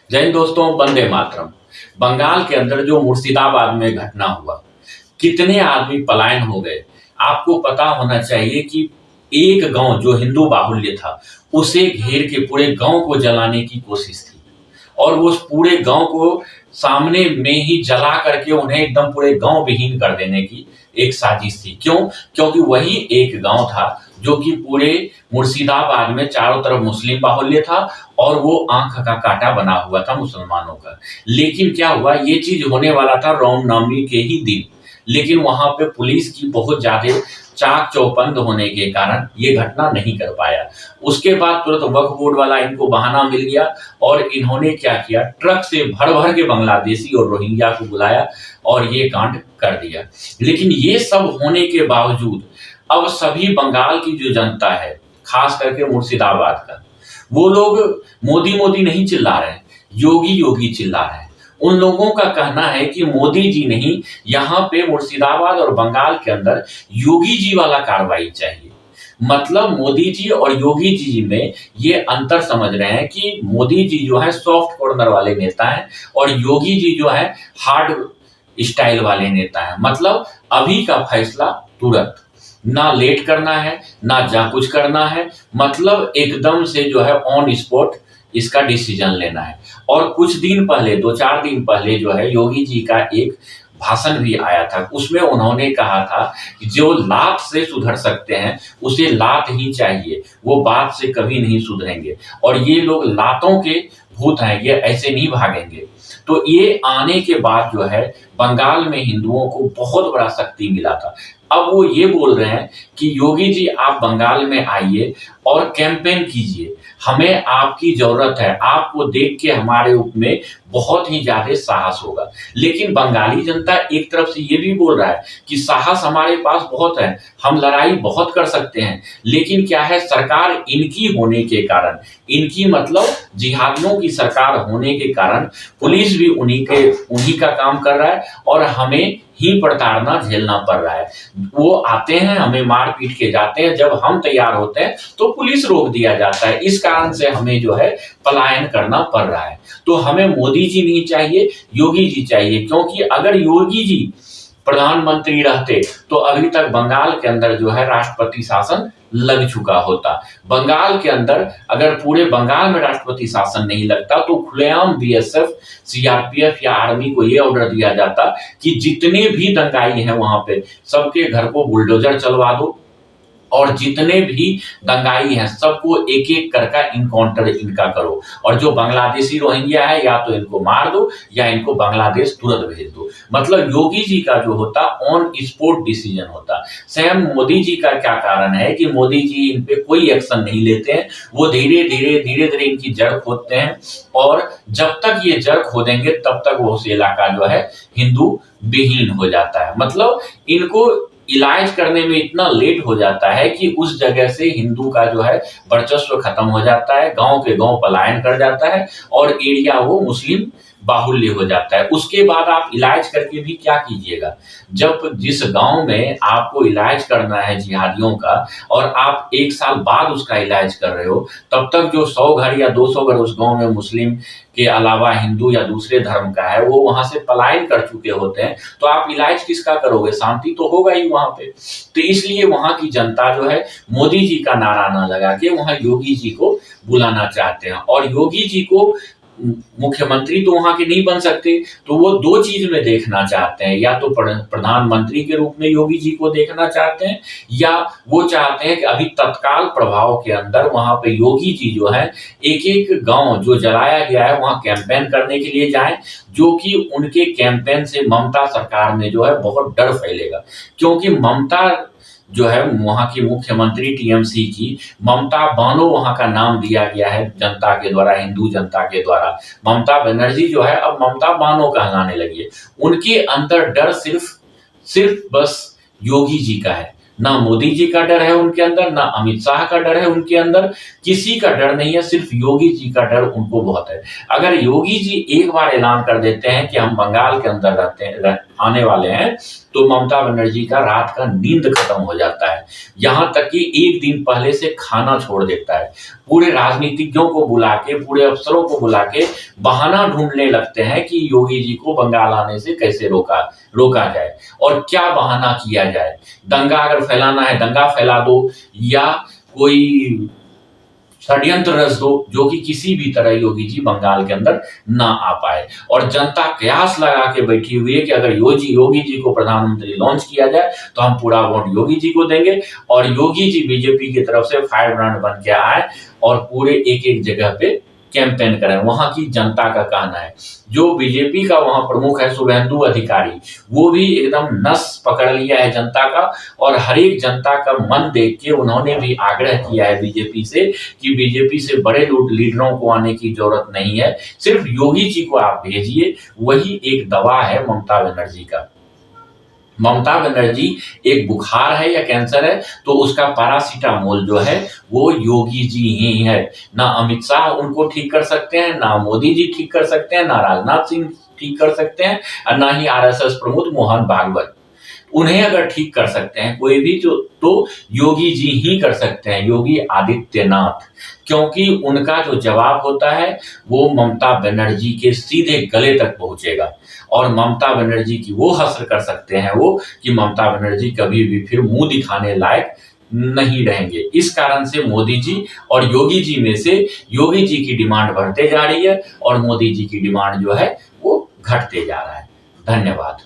जय हिंद दोस्तों, वंदे मातरम। बंगाल के अंदर जो मुर्शिदाबाद में घटना हुआ, कितने आदमी पलायन हो गए। आपको पता होना चाहिए कि एक गांव जो हिंदू बाहुल्य था, उसे घेर के पूरे गांव को जलाने की कोशिश थी और वो उस पूरे गांव को सामने में ही जला करके उन्हें एकदम पूरे गांव विहीन कर देने की एक साजिश थी। क्यों? क्योंकि वही एक गांव था जो कि पूरे मुर्शिदाबाद में चारों तरफ मुस्लिम बाहुल्य था और वो आंख का कांटा बना हुआ था मुसलमानों का। लेकिन क्या हुआ, ये चीज होने वाला था रामनवमी के ही दिन, लेकिन वहां पे पुलिस की बहुत ज्यादा चाक चौबंद होने के कारण ये घटना नहीं कर पाया। उसके बाद तुरंत वक्फ बोर्ड वाला इनको बहाना मिल गया और इन्होंने क्या किया, ट्रक से भर भर के बांग्लादेशी और रोहिंग्या को बुलाया और ये कांड कर दिया। लेकिन ये सब होने के बावजूद अब सभी बंगाल की जो जनता है, खास करके मुर्शिदाबाद का, वो लोग मोदी मोदी नहीं चिल्ला रहे हैं, योगी योगी चिल्ला रहे हैं। उन लोगों का कहना है कि मोदी जी नहीं, यहाँ पे मुर्शिदाबाद और बंगाल के अंदर योगी जी वाला कार्रवाई चाहिए। मतलब मोदी जी और योगी जी में ये अंतर समझ रहे हैं कि मोदी जी जो है सॉफ्ट कॉर्नर वाले नेता हैं और योगी जी जो है हार्ड स्टाइल वाले नेता हैं। मतलब अभी का फैसला तुरंत, ना लेट करना है ना जा कुछ करना है, मतलब एकदम से जो है ऑन स्पॉट इसका डिसीजन लेना है। और कुछ दिन पहले, 2-4 दिन पहले जो है योगी जी का एक भाषण भी आया था, उसमें उन्होंने कहा था कि जो लात से सुधर सकते हैं उसे लात ही चाहिए, वो बात से कभी नहीं सुधरेंगे और ये लोग लातों के भूत हैं, ये ऐसे नहीं भागेंगे। तो ये आने के बाद जो है बंगाल में हिंदुओं को बहुत बड़ा शक्ति मिला था। अब वो ये बोल रहे हैं कि योगी जी आप बंगाल में आइए और कैंपेन कीजिए, हमें आपकी जरूरत है, आपको देख के हमारे में बहुत ही ज्यादा साहस होगा। लेकिन बंगाली जनता एक तरफ से ये भी बोल रहा है कि साहस हमारे पास बहुत है, हम लड़ाई बहुत कर सकते हैं, लेकिन क्या है, सरकार इनकी होने के कारण, इनकी मतलब जिहादियों की सरकार होने के कारण पुलिस भी उन्हीं का काम कर रहा है और हमें ही प्रताड़ना झेलना पड़ रहा है। वो आते हैं, हमें मार पीट के जाते हैं, जब हम तैयार होते हैं तो पुलिस रोक दिया जाता है। इस कारण से हमें जो है पलायन करना पड़ रहा है। तो हमें मोदी जी नहीं चाहिए, योगी जी चाहिए, क्योंकि अगर योगी जी प्रधानमंत्री रहते तो अभी तक बंगाल के अंदर जो है राष्ट्रपति शासन लग चुका होता। बंगाल के अंदर अगर पूरे बंगाल में राष्ट्रपति शासन नहीं लगता तो खुलेआम बीएसएफ, सीआरपीएफ या आर्मी को यह ऑर्डर दिया जाता कि जितने भी दंगाई हैं वहां पे सबके घर को बुलडोजर चलवा दो और जितने भी दंगाई हैं सबको एक एक करके इनकाउंटर इनका करो और जो बांग्लादेशी रोहिंग्या है या तो इनको मार दो या इनको बांग्लादेश तुरंत भेज दो। मतलब योगी जी का जो होता ऑन स्पॉट डिसीजन होता। सेम मोदी जी का क्या कारण है कि मोदी जी इन पे कोई एक्शन नहीं लेते हैं, वो धीरे धीरे इनकी जड़ खोदते हैं और जब तक ये जड़ खोदेंगे तब तक वो उस इलाका जो है हिंदू विहीन हो जाता है। मतलब इनको इलाज करने में इतना लेट हो जाता है कि उस जगह से हिंदू का जो है वर्चस्व खत्म हो जाता है, गांव के गांव पलायन कर जाता है और एरिया वो मुस्लिम बाहुल्य हो जाता है। उसके बाद आप इलाज करके भी क्या कीजिएगा, जब जिस गांव में आपको इलाज करना है जिहादियों का और आप 1 साल बाद उसका इलाज कर रहे हो, तब तक जो 100 घर या 200 घर उस गांव में मुस्लिम के अलावा हिंदू या दूसरे धर्म का है वो वहां से पलायन कर चुके होते हैं, तो आप इलाज किसका करोगे? शांति तो होगा ही वहां पे। तो इसलिए वहां की जनता जो है मोदी जी का नारा ना लगा के वहां योगी जी को बुलाना चाहते हैं और योगी जी को मुख्यमंत्री तो वहां के नहीं बन सकते, तो वो 2 चीज में देखना चाहते हैं, या तो प्रधानमंत्री के रूप में योगी जी को देखना चाहते हैं या वो चाहते हैं कि अभी तत्काल प्रभाव के अंदर वहां पे योगी जी जो है एक एक गांव जो जलाया गया है वहां कैंपेन करने के लिए जाएं, जो कि उनके कैंपेन से ममता सरकार में जो है बहुत डर फैलेगा। क्योंकि ममता जो है वहां की मुख्यमंत्री टीएमसी की, ममता बानो वहां का नाम दिया गया है जनता के द्वारा, हिंदू जनता के द्वारा। ममता बनर्जी जो है अब ममता बानो कहलाने लगी है। उनके अंदर डर सिर्फ सिर्फ बस योगी जी का है, ना मोदी जी का डर है उनके अंदर, ना अमित शाह का डर है उनके अंदर, किसी का डर नहीं है, सिर्फ योगी जी का डर उनको बहुत है। अगर योगी जी एक बार ऐलान कर देते हैं कि हम बंगाल के अंदर आने वाले हैं तो ममता बनर्जी का रात का नींद खत्म हो जाता है। यहाँ तक कि एक दिन पहले से खाना छोड़ देता है। पूरे राजनीतिज्ञों को बुला के, पूरे अफसरों को बुला के बहाना ढूंढने लगते हैं कि योगी जी को बंगाल आने से कैसे रोका जाए और क्या बहाना किया जाए। दंगा अगर फैलाना है दंगा फैला दो, या कोई षड्यंत्र रच दो जो कि किसी भी तरह योगी जी बंगाल के अंदर ना आ पाए। और जनता कयास लगा के बैठी हुई है कि अगर योगी जी को प्रधानमंत्री लॉन्च किया जाए तो हम पूरा वोट योगी जी को देंगे और योगी जी बीजेपी की तरफ से फायर ब्रांड बन के आए और पूरे एक एक जगह पे कैंपेन करें। वहां की जनता का कहना है, जो बीजेपी का वहां प्रमुख है शुभेंदु अधिकारी, वो भी एकदम नस पकड़ लिया है जनता का और हर एक जनता का मन देख के उन्होंने भी आग्रह किया है बीजेपी से कि बीजेपी से बड़े लीडरों को आने की जरूरत नहीं है, सिर्फ योगी जी को आप भेजिए, वही एक दवा है ममता बनर्जी का। ममता बनर्जी एक बुखार है या कैंसर है तो उसका पैरासीटामोल जो है वो योगी जी ही है। ना अमित शाह उनको ठीक कर सकते हैं, ना मोदी जी ठीक कर सकते हैं, ना राजनाथ सिंह ठीक कर सकते हैं और ना ही आरएसएस प्रमुख मोहन भागवत। उन्हें अगर ठीक कर सकते हैं कोई भी तो योगी जी ही कर सकते हैं, योगी आदित्यनाथ, क्योंकि उनका जो जवाब होता है वो ममता बनर्जी के सीधे गले तक पहुंचेगा और ममता बनर्जी की वो हसर कर सकते हैं वो कि ममता बनर्जी कभी भी फिर मुंह दिखाने लायक नहीं रहेंगे। इस कारण से मोदी जी और योगी जी में से योगी जी की डिमांड बढ़ते जा रही है और मोदी जी की डिमांड जो है वो घटते जा रहा है। धन्यवाद।